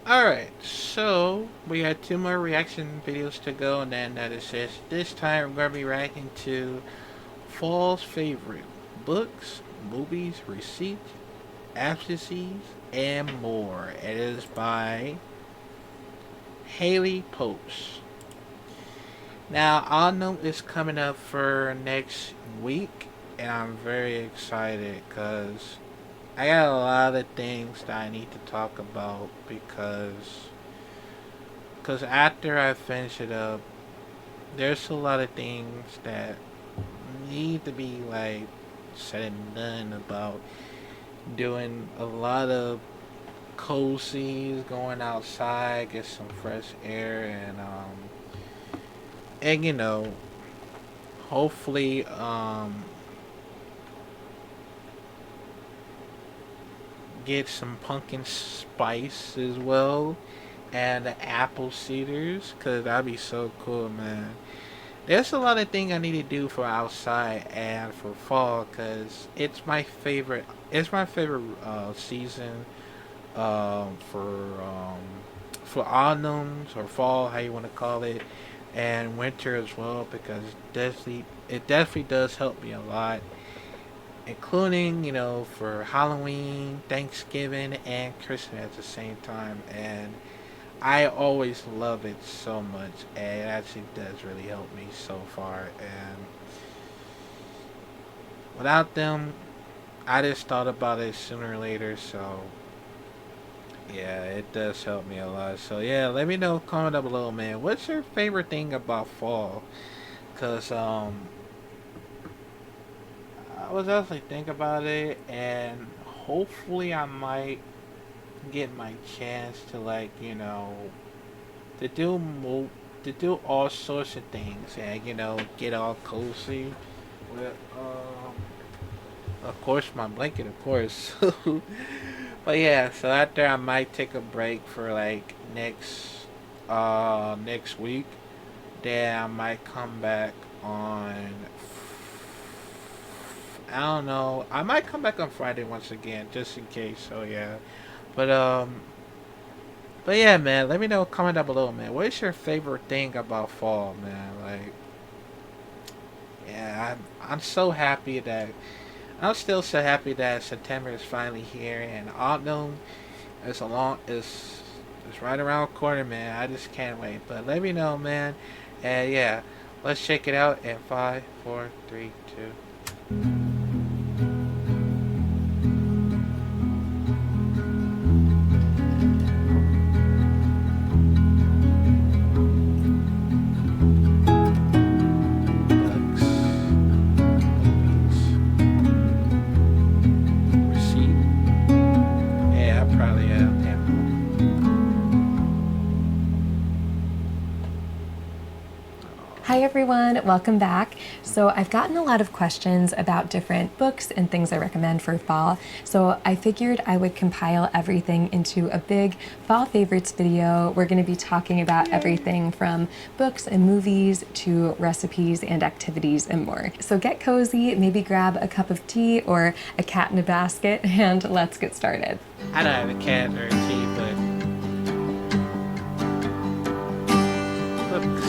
Alright, so we got two more reaction videos to go, and then that is it. This time we're going to be reacting to fall's favorite books, movies, receipts, absences, and more. It is by Haley Post. Now, Autumn is coming up for next week, and I'm very excited because I got a lot of things that I need to talk about because after I finish it up, there's a lot of things that need to be like said and done about doing a lot of cozies, going outside, get some fresh air, and hopefully get some pumpkin spice as well, and the apple cedars, cause that'd be so cool, man. There's a lot of things I need to do for outside and for fall, cause It's my favorite season for autumns or fall, how you want to call it, and winter as well, because it definitely does help me a lot, including for Halloween, Thanksgiving, and Christmas at the same time. And I always love it so much, and it actually does really help me so far. And without them, I just thought about it sooner or later. So yeah, it does help me a lot. So yeah, let me know, comment up below, man. What's your favorite thing about fall? Cause I was actually thinking about it, and hopefully I might get my chance to to to do all sorts of things, and get all cozy with of course my blanket, of course. But yeah, so after I might take a break for like next week, then I might come back on. I don't know. I might come back on Friday once again, just in case. So yeah, but but yeah, man. Let me know. Comment down below, man. What is your favorite thing about fall, man? Like, yeah, I'm so happy that I'm still so happy that September is finally here, and autumn is right around the corner, man. I just can't wait. But let me know, man. And yeah, let's check it out in five, four, three, two. Books, movies, receipt. Yeah, I probably have. Yeah. Hi everyone, welcome back. So I've gotten a lot of questions about different books and things I recommend for fall. So I figured I would compile everything into a big fall favorites video. We're going to be talking about everything from books and movies to recipes and activities and more. So get cozy, maybe grab a cup of tea or a cat in a basket, and let's get started. I don't have a cat or a tea, but books.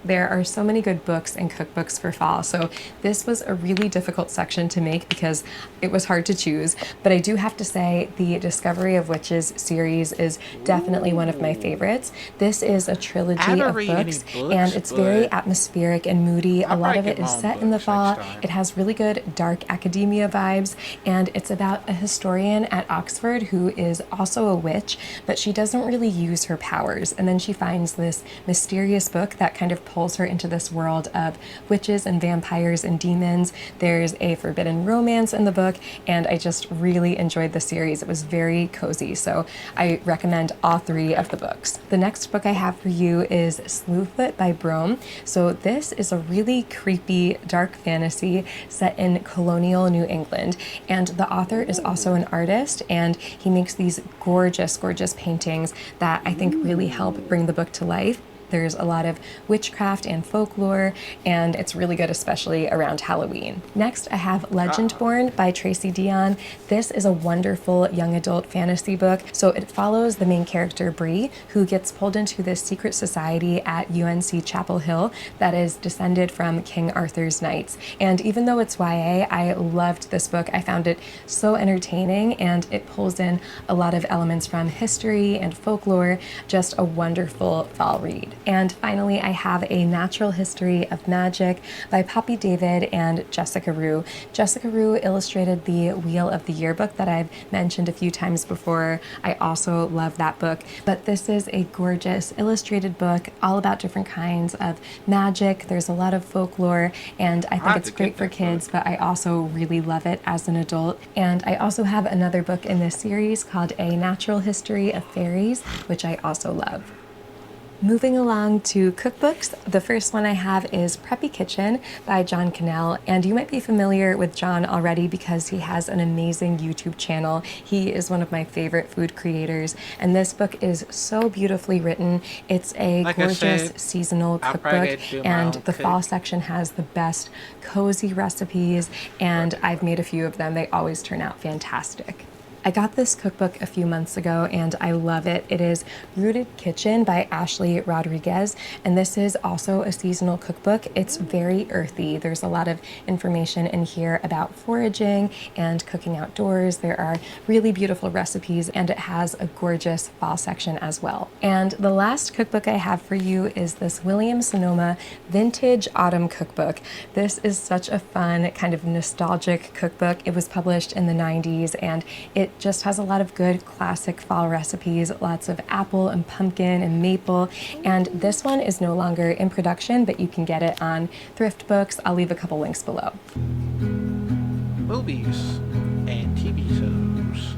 There are so many good books and cookbooks for fall, so this was a really difficult section to make because it was hard to choose, but I do have to say the Discovery of Witches series is definitely one of my Ooh. favorites. This is a I trilogy haven't of read any books, and books, it's very but atmospheric and moody. A I'll lot probably of get it my is own set in the books next fall. time. It has really good dark academia vibes, and it's about a historian at Oxford who is also a witch, but she doesn't really use her powers, and then she finds this mysterious book that kind of pulls her into this world of witches and vampires and demons. There's a forbidden romance in the book, and I just really enjoyed the series. It was very cozy, so I recommend all three of Okay. the books. The next book I have for you is Slewfoot by Brome. So this is a really creepy dark fantasy set in colonial New England, and the author is also an Ooh. artist, and he makes these gorgeous paintings that I think really help Ooh. bring the book to life. There's a lot of witchcraft and folklore, and it's really good, especially around Halloween. Next, I have Legendborn by Tracy Deonn. This is a wonderful young adult fantasy book. So it follows the main character, Bree, who gets pulled into this secret society at UNC Chapel Hill that is descended from King Arthur's knights. And even though it's YA, I loved this book. I found it so entertaining, and it pulls in a lot of elements from history and folklore. Just a wonderful fall read. And finally, I have A Natural History of Magic by Poppy David and Jessica Rue. Jessica Rue illustrated the Wheel of the Year book that I've mentioned a few times before. I also love that book, but this is a gorgeous illustrated book all about different kinds of magic. There's a lot of folklore, and I think it's great for kids, but I also really love it as an adult. And I also have another book in this series called A Natural History of Fairies, which I also love. Moving along to cookbooks, the first one I have is Preppy Kitchen by John Cannell, and you might be familiar with John already because he has an amazing YouTube channel. He is one of my favorite food creators, and this book is so beautifully written. It's a gorgeous seasonal cookbook, and the fall section has the best cozy recipes, and I've made a few of them. They always turn out fantastic. I got this cookbook a few months ago and I love it. It is Rooted Kitchen by Ashley Rodriguez, and this is also a seasonal cookbook. It's very earthy. There's a lot of information in here about foraging and cooking outdoors. There are really beautiful recipes, and it has a gorgeous fall section as well. And the last cookbook I have for you is this Williams Sonoma Vintage Autumn Cookbook. This is such a fun, kind of nostalgic cookbook. It was published in the 90s, and it just has a lot of good classic fall recipes, lots of apple and pumpkin and maple. And this one is no longer in production, but you can get it on Thrift Books. I'll leave a couple links below. Movies and TV shows.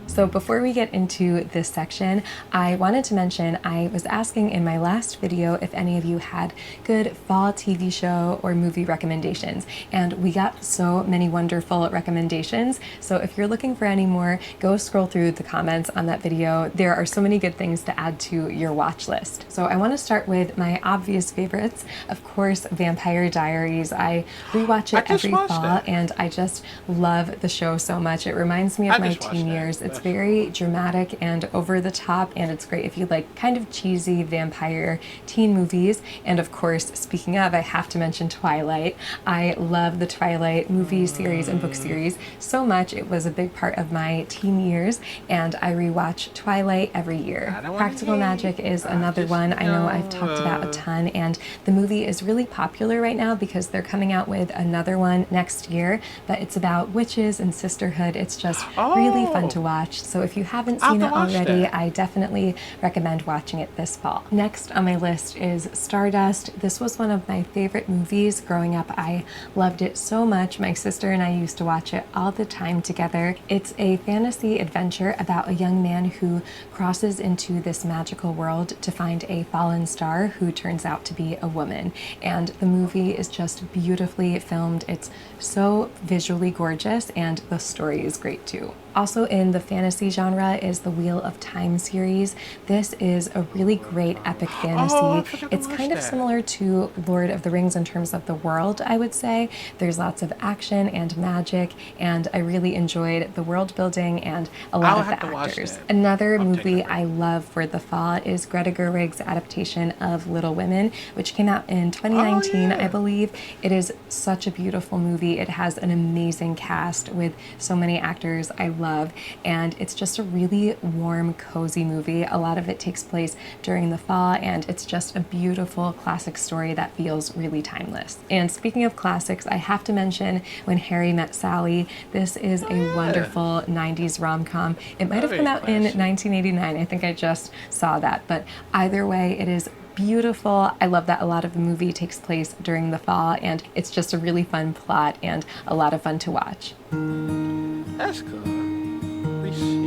So before we get into this section, I wanted to mention I was asking in my last video if any of you had good fall TV show or movie recommendations, and we got so many wonderful recommendations. So if you're looking for any more, go scroll through the comments on that video. There are so many good things to add to your watch list. So I want to start with my obvious favorites. Of course, Vampire Diaries. I rewatch it every fall, and I just love the show so much. It reminds me of my teen years. It's very dramatic and over the top, and it's great if you like kind of cheesy vampire teen movies. And of course, speaking of, I have to mention Twilight. I love the Twilight movie series and book series so much. It was a big part of my teen years, and I rewatch Twilight every year. Practical Magic is another one I know I've talked about a ton, and the movie is really popular right now because they're coming out with another one next year, but it's about witches and sisterhood. It's just really fun to watch. So if you haven't seen it already, I definitely recommend watching it this fall. Next on my list is Stardust. This was one of my favorite movies growing up. I loved it so much. My sister and I used to watch it all the time together. It's a fantasy adventure about a young man who crosses into this magical world to find a fallen star who turns out to be a woman. And the movie is just beautifully filmed. It's so visually gorgeous, and the story is great too. Also in the fantasy genre is the Wheel of Time series. This is a really great epic fantasy. It's kind of similar to Lord of the Rings in terms of the world, I would say. There's lots of action and magic, and I really enjoyed the world building and a lot of the actors. Another movie I love for the fall is Greta Gerwig's adaptation of Little Women, which came out in 2019, I believe. It is such a beautiful movie. It has an amazing cast with so many actors I love, and it's just a really warm, cozy movie. A lot of it takes place during the fall, and it's just a beautiful classic story that feels really timeless. And speaking of classics, I have to mention When Harry Met Sally. This is a wonderful 90s rom-com. It might have come out in 1989. I think I just saw that, but either way, it is beautiful. I love that a lot of the movie takes place during the fall, and it's just a really fun plot and a lot of fun to watch. That's cool. Receipt.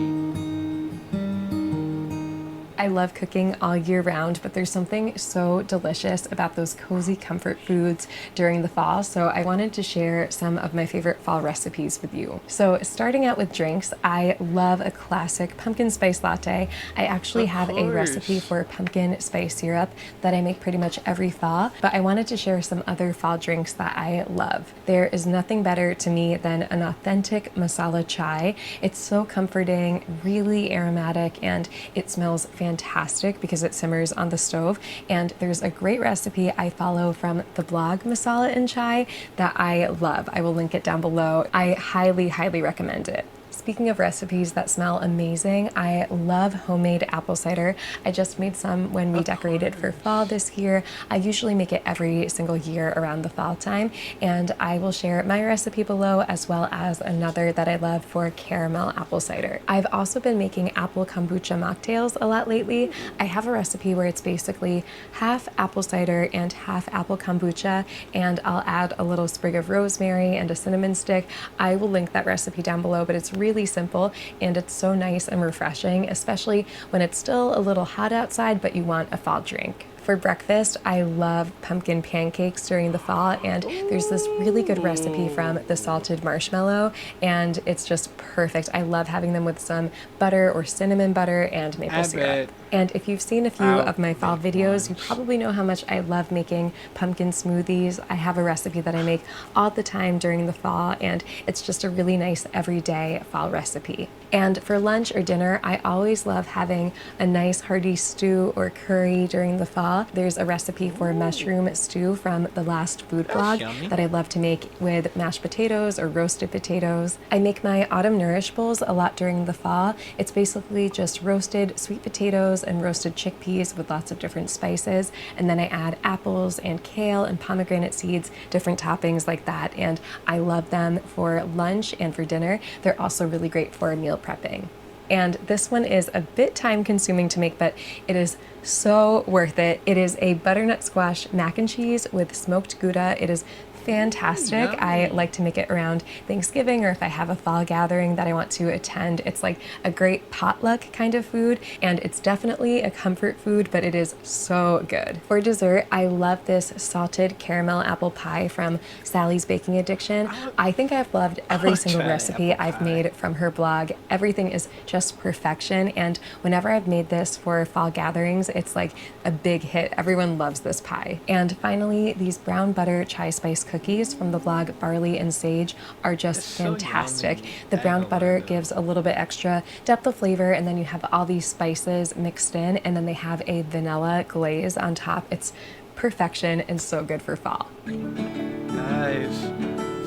I love cooking all year round, but there's something so delicious about those cozy comfort foods during the fall. So I wanted to share some of my favorite fall recipes with you. So starting out with drinks, I love a classic pumpkin spice latte. I actually Of have a recipe course. for pumpkin spice syrup that I make pretty much every fall, but I wanted to share some other fall drinks that I love. There is nothing better to me than an authentic masala chai. It's so comforting, really aromatic, and it smells fantastic because it simmers on the stove. And there's a great recipe I follow from the blog Masala and Chai that I love. I will link it down below. I highly, highly recommend it. Speaking of recipes that smell amazing, I love homemade apple cider. I just made some when we Of decorated for course. fall this year. I usually make it every single year around the fall time, and I will share my recipe below as well as another that I love for caramel apple cider. I've also been making apple kombucha mocktails a lot lately. I have a recipe where it's basically half apple cider and half apple kombucha, and I'll add a little sprig of rosemary and a cinnamon stick. I will link that recipe down below, but it's really simple and it's so nice and refreshing, especially when it's still a little hot outside but you want a fall drink. For breakfast, I love pumpkin pancakes during the fall, and there's this really good recipe from the Salted Marshmallow, and it's just perfect. I love having them with some butter or cinnamon butter and maple I syrup. bet And if you've seen a few I'll of my fall make videos, you ones. probably know how much I love making pumpkin smoothies. I have a recipe that I make all the time during the fall, and it's just a really nice everyday fall recipe. And for lunch or dinner, I always love having a nice hearty stew or curry during the fall. There's a recipe for mushroom stew from the last food That's blog yummy. that I love to make with mashed potatoes or roasted potatoes. I make my autumn nourish bowls a lot during the fall. It's basically just roasted sweet potatoes and roasted chickpeas with lots of different spices. And then I add apples and kale and pomegranate seeds, different toppings like that. And I love them for lunch and for dinner. They're also really great for meal prepping. And this one is a bit time consuming to make, but it is so worth it. It is a butternut squash mac and cheese with smoked Gouda. It is fantastic. I Yummy. like to make it around Thanksgiving, or if I have a fall gathering that I want to attend. It's like a great potluck kind of food, and it's definitely a comfort food, but it is so good. For dessert, I love this salted caramel apple pie from Sally's Baking Addiction. I think I've loved every I'll single try the recipe apple I've pie. made from her blog. Everything is just perfection, and whenever I've made this for fall gatherings, it's like a big hit. Everyone loves this pie. And finally, these brown butter chai spice cookies from the blog Barley and Sage are It's just so fantastic. yummy. The I ain't brown gonna lie butter though. gives a little bit extra depth of flavor, and then you have all these spices mixed in, and then they have a vanilla glaze on top. It's perfection and so good for fall. Nice.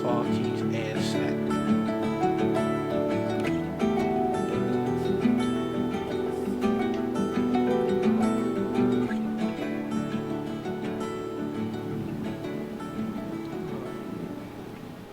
Fall cheese and snack.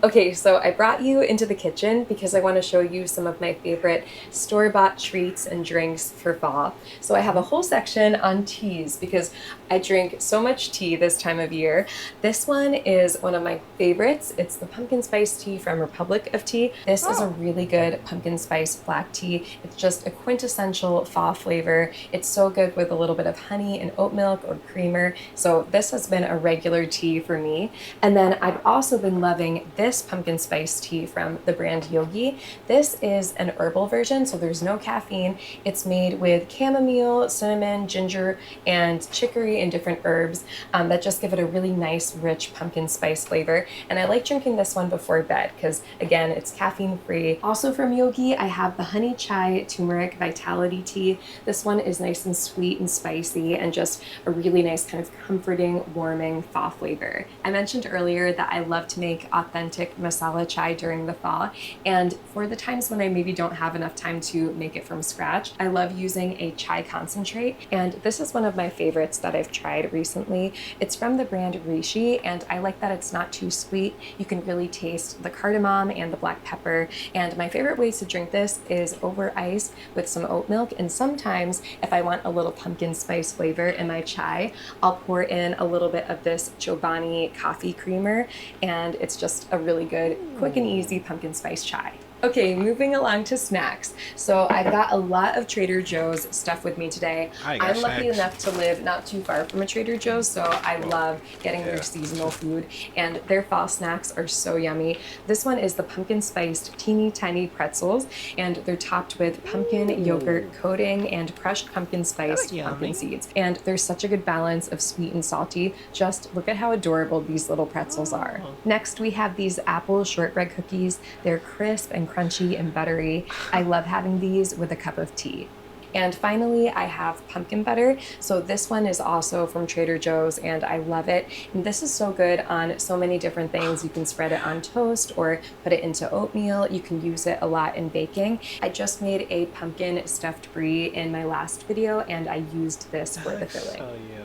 Okay, so I brought you into the kitchen because I want to show you some of my favorite store-bought treats and drinks for fall. So I have a whole section on teas because I drink so much tea this time of year. This one is one of my favorites. It's the pumpkin spice tea from Republic of Tea. This is a Oh, really good pumpkin spice black tea. It's just a quintessential fall flavor. It's so good with a little bit of honey and oat milk or creamer. So this has been a regular tea for me. And then I've also been loving this pumpkin spice tea from the brand Yogi. This is an herbal version, so there's no caffeine. It's made with chamomile, cinnamon, ginger, and chicory and different herbs that just give it a really nice, rich pumpkin spice flavor. And I like drinking this one before bed because, again, it's caffeine free. Also from Yogi, I have the honey chai turmeric vitality tea. This one is nice and sweet and spicy and just a really nice kind of comforting, warming fall flavor. I mentioned earlier that I love to make authentic masala chai during the fall, and for the times when I maybe don't have enough time to make it from scratch, I love using a chai concentrate, and this is one of my favorites that I've tried recently. It's from the brand Rishi, and I like that it's not too sweet. You can really taste the cardamom and the black pepper, and my favorite ways to drink this is over ice with some oat milk, and sometimes if I want a little pumpkin spice flavor in my chai, I'll pour in a little bit of this Chobani coffee creamer, and it's just a really good, quick and easy pumpkin spice chai. Okay, moving along to snacks. So I've got a lot of Trader Joe's stuff with me today. I got I'm lucky snacks. enough to live not too far from a Trader Joe's, so I love getting their Yeah. seasonal food, and their fall snacks are so yummy. This one is the pumpkin spiced teeny tiny pretzels, and they're topped with pumpkin yogurt coating and crushed pumpkin spiced yummy. pumpkin seeds. And there's such a good balance of sweet and salty. Just look at how adorable these little pretzels are. Next, we have these apple shortbread cookies. They're crisp and crunchy and buttery. I love having these with a cup of tea. And finally, I have pumpkin butter. So this one is also from Trader Joe's and I love it. And this is so good on so many different things. You can spread it on toast or put it into oatmeal. You can use it a lot in baking. I just made a pumpkin stuffed brie in my last video and I used this for the filling.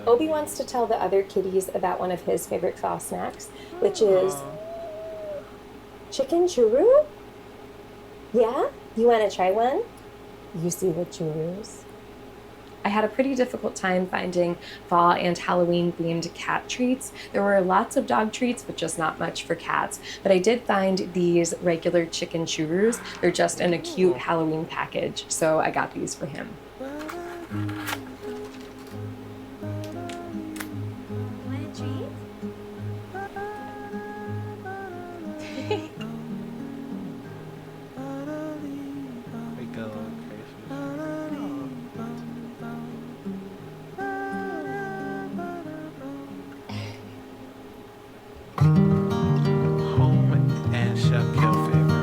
Obi wants to tell the other kitties about one of his favorite fall snacks, which is chicken churro. Yeah? You want to try one? You see the churros? I had a pretty difficult time finding fall and Halloween themed cat treats. There were lots of dog treats, but just not much for cats. But I did find these regular chicken churros. They're just in a cute Halloween package, so I got these for him. Want a treat? We go home and Chef Kill favorite.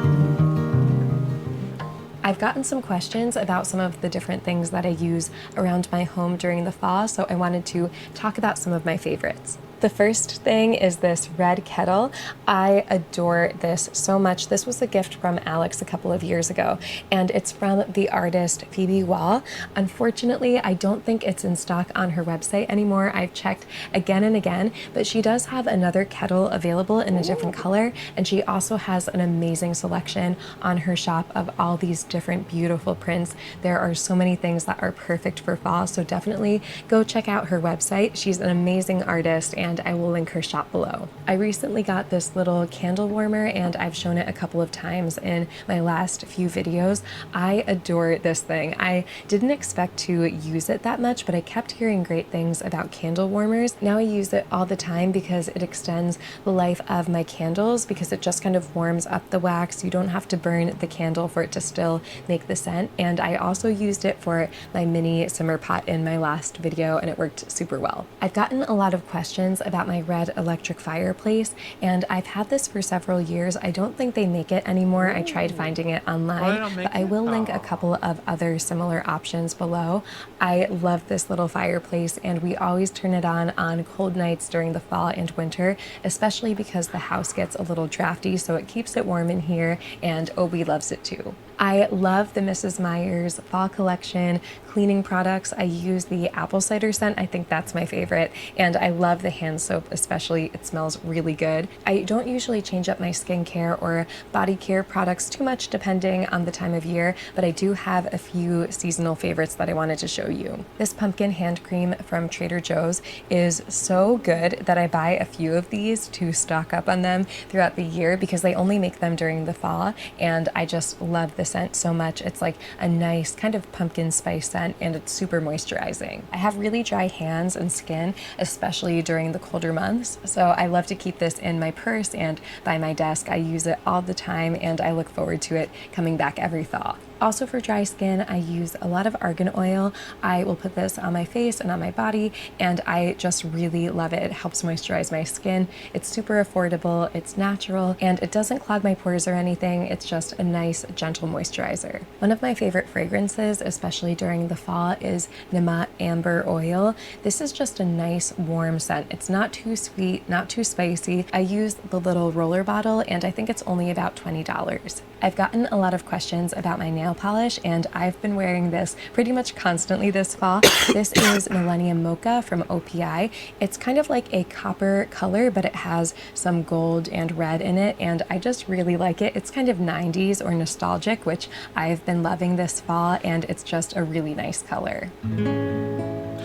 I've gotten some questions about some of the different things that I use around my home during the fall, so I wanted to talk about some of my favorites. The first thing is this red kettle. I adore this so much. This was a gift from Alex a couple of years ago, and it's from the artist Phoebe Wall. Unfortunately, I don't think it's in stock on her website anymore. I've checked again and again, but she does have another kettle available in a different color, and she also has an amazing selection on her shop of all these different beautiful prints. There are so many things that are perfect for fall, so definitely go check out her website. She's an amazing artist, and I will link her shop below. I recently got this little candle warmer and I've shown it a couple of times in my last few videos. I adore this thing. I didn't expect to use it that much, but I kept hearing great things about candle warmers. Now I use it all the time because it extends the life of my candles because it just kind of warms up the wax. You don't have to burn the candle for it to still make the scent. And I also used it for my mini simmer pot in my last video and it worked super well. I've gotten a lot of questions about my red electric fireplace and I've had this for several years. I don't think they make it anymore. I tried finding it online, but I will link a couple of other similar options below. I love this little fireplace and we always turn it on cold nights during the fall and winter, especially because the house gets a little drafty, so it keeps it warm in here and Obi loves it too. I love the Mrs. Meyer's fall collection cleaning products. I use the apple cider scent. I think that's my favorite. And I love the hand soap, especially. It smells really good. I don't usually change up my skincare or body care products too much depending on the time of year, but I do have a few seasonal favorites that I wanted to show you. This pumpkin hand cream from Trader Joe's is so good that I buy a few of these to stock up on them throughout the year because they only make them during the fall, and I just love this scent so much. It's like a nice kind of pumpkin spice scent and it's super moisturizing. I have really dry hands and skin, especially during the colder months, so I love to keep this in my purse and by my desk. I use it all the time and I look forward to it coming back every thaw. Also for dry skin, I use a lot of argan oil. I will put this on my face and on my body, and I just really love it. It helps moisturize my skin. It's super affordable, it's natural, and it doesn't clog my pores or anything. It's just a nice, gentle moisturizer. One of my favorite fragrances, especially during the fall, is Namat Amber Oil. This is just a nice, warm scent. It's not too sweet, not too spicy. I use the little roller bottle, and I think it's only about $20. I've gotten a lot of questions about my nail polish, and I've been wearing this pretty much constantly this fall. This is Millennium Mocha from OPI. It's kind of like a copper color, but it has some gold and red in it, and I just really like it. It's kind of 90s or nostalgic, which I've been loving this fall, and it's just a really nice color.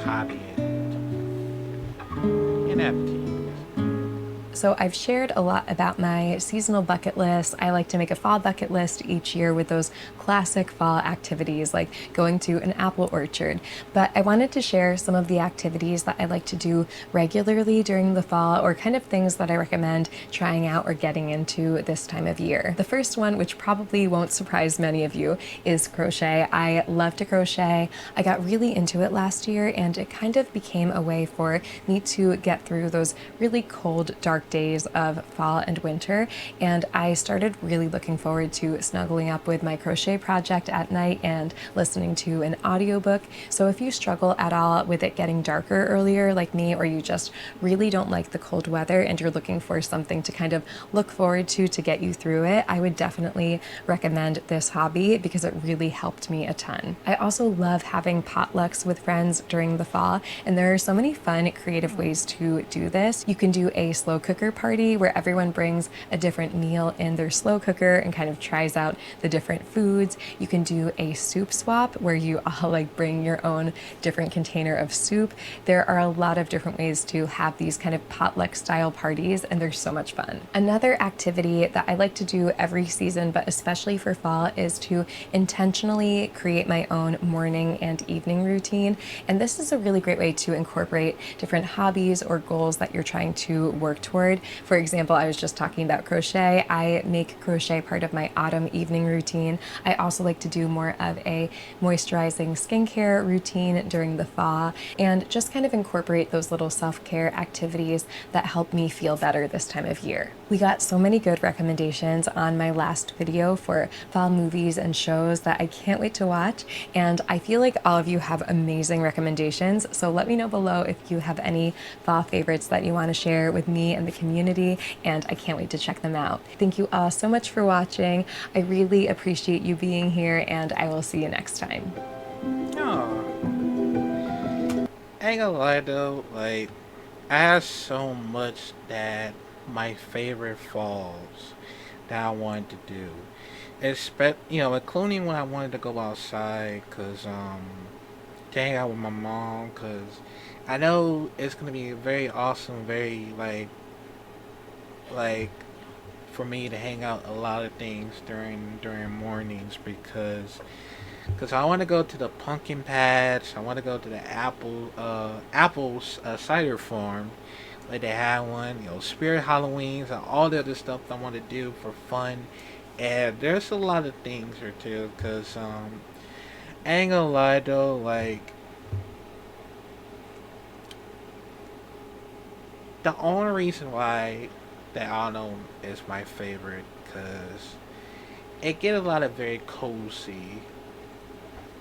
Hobby and empty. So I've shared a lot about my seasonal bucket list. I like to make a fall bucket list each year with those classic fall activities like going to an apple orchard. But I wanted to share some of the activities that I like to do regularly during the fall, or kind of things that I recommend trying out or getting into this time of year. The first one, which probably won't surprise many of you, is crochet. I love to crochet. I got really into it last year, and it kind of became a way for me to get through those really cold, dark days of fall and winter. And I started really looking forward to snuggling up with my crochet project at night and listening to an audiobook. So if you struggle at all with it getting darker earlier like me, or you just really don't like the cold weather and you're looking for something to kind of look forward to get you through it, I would definitely recommend this hobby because it really helped me a ton. I also love having potlucks with friends during the fall, and there are so many fun, creative ways to do this. You can do a slow cooker party where everyone brings a different meal in their slow cooker and kind of tries out the different foods. You can do a soup swap where you all like bring your own different container of soup. There are a lot of different ways to have these kind of potluck style parties, and they're so much fun. Another activity that I like to do every season, but especially for fall, is to intentionally create my own morning and evening routine. And this is a really great way to incorporate different hobbies or goals that you're trying to work toward. For example, I was just talking about crochet. I make crochet part of my autumn evening routine. I also like to do more of a moisturizing skincare routine during the fall, and just kind of incorporate those little self-care activities that help me feel better this time of year. We got so many good recommendations on my last video for fall movies and shows that I can't wait to watch, and I feel like all of you have amazing recommendations, so let me know below if you have any fall favorites that you want to share with me and the community, and I can't wait to check them out. Thank you all so much for watching. I really appreciate you being here, and I will see you next time. Oh, ain't gonna lie though, like I have so much that my favorite falls that I wanted to do. Including when I wanted to go outside, to hang out with my mom, cause I know it's gonna be very awesome, very like for me to hang out a lot of things during mornings because I want to go to the pumpkin patch. I want to go to the apples cider farm, like they had one. Spirit Halloweens and all the other stuff I want to do for fun. And there's a lot of things here too, cause I ain't gonna lie though, like the only reason why that autumn is my favorite, cause it get a lot of very cozy.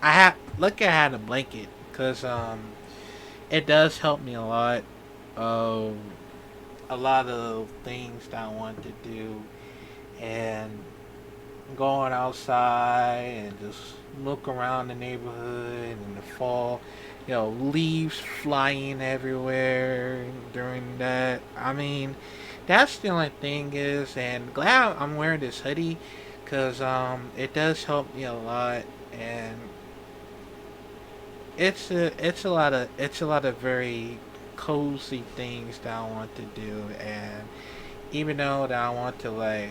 I had a blanket, cause it does help me a lot. Um, a lot of things that I want to do, and going outside and just look around the neighborhood in the fall. Leaves flying everywhere during that. I mean, that's the only thing is, and glad I'm wearing this hoodie, cause it does help me a lot, and it's a lot of very cozy things that I want to do, and even though that I want to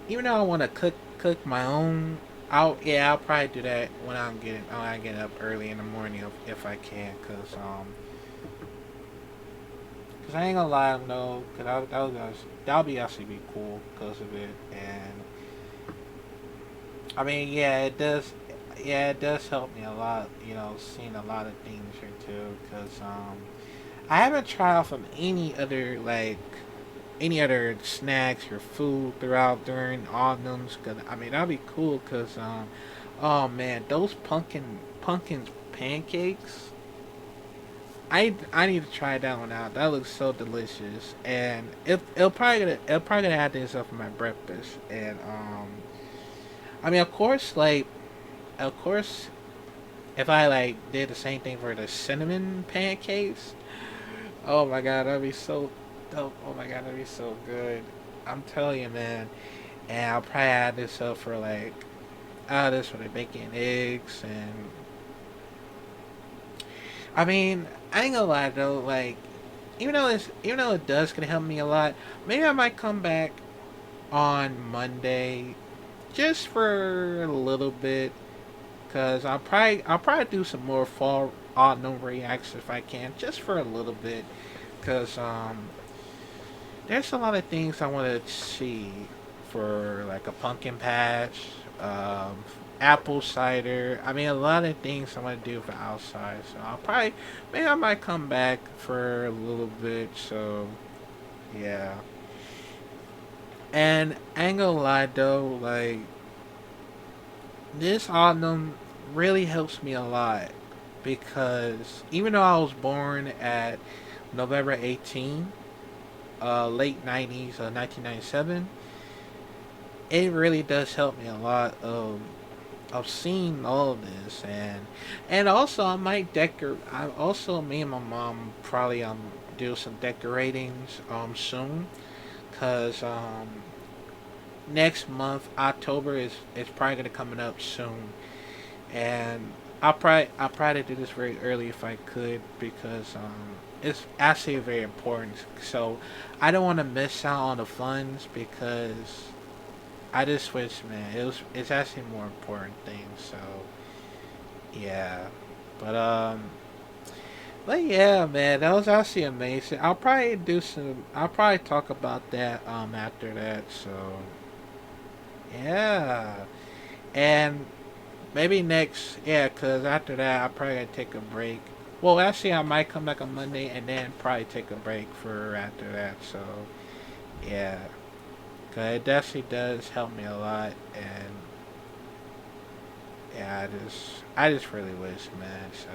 even though I want to cook my own. I'll probably do that when I get up early in the morning if I can, cause I ain't gonna lie no, cause that'll be actually be cool because of it. And I mean, it does help me a lot, seeing a lot of things here too, cause I haven't tried out from any other snacks or food throughout during autumns. Cause I mean that'd be cool. Cause oh man, those pumpkins pancakes. I need to try that one out. That looks so delicious, and it'll probably gonna add this up for my breakfast. And I mean of course, if I did the same thing for the cinnamon pancakes, oh my god, that'd be so dope. Oh my god, that'd be so good. I'm telling you, man. And I'll probably add this up for this for the bacon, eggs, and I mean, I ain't gonna lie though. Like, even though it does gonna help me a lot, maybe I might come back on Monday just for a little bit, cause I'll probably do some more fall autumn reacts if I can, just for a little bit, cause there's a lot of things I want to see for like a pumpkin patch, um, apple cider. I mean, a lot of things I want to do for outside. So I'll probably, maybe I might come back for a little bit. So yeah. And I ain't gonna lie though, like this autumn really helps me a lot because even though I was born at November 18, late 90s, 1997, it really does help me a lot of seeing all of this. And also I might decor I also me and my mom probably do some decoratings soon, cuz next month October is probably going to coming up soon, and I'll probably do this very early if I could, because it's actually very important. So I don't want to miss out on the funds, because I just wish, man, it's actually more important things. So yeah, but yeah, man, that was actually amazing. I'll probably do some. I'll probably talk about that after that. So yeah, and maybe next, yeah, cause after that I'll probably gotta take a break. Well, actually, I might come back on Monday and then probably take a break for after that. So yeah, cause it definitely does help me a lot, and yeah, I just really wish, man. So,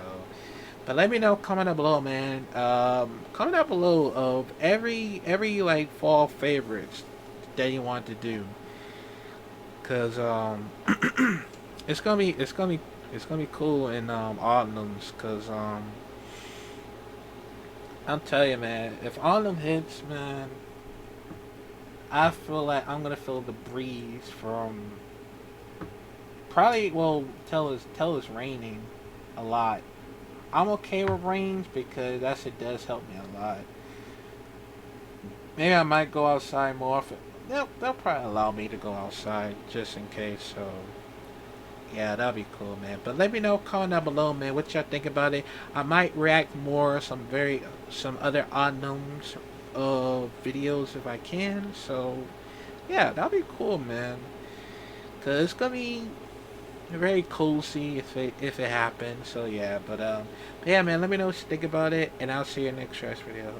but let me know, comment down below, man. Comment down below of every like fall favorites that you want to do, cause it's gonna be cool in autumns, cause I'm telling you, man, if autumn hits, man, I feel like I'm gonna feel the breeze from probably, well, tell it's raining a lot. I'm okay with rains because that's it does help me a lot. Maybe I might go outside more often. They'll probably allow me to go outside just in case. So yeah, that'd be cool, man. But let me know, comment down below, man, what y'all think about it. I might react more some other unknowns videos if I can. So yeah, that'd be cool, man. Cause it's gonna be very cozy if it happens. So yeah, but yeah, man, let me know what you think about it, and I'll see you in the next video.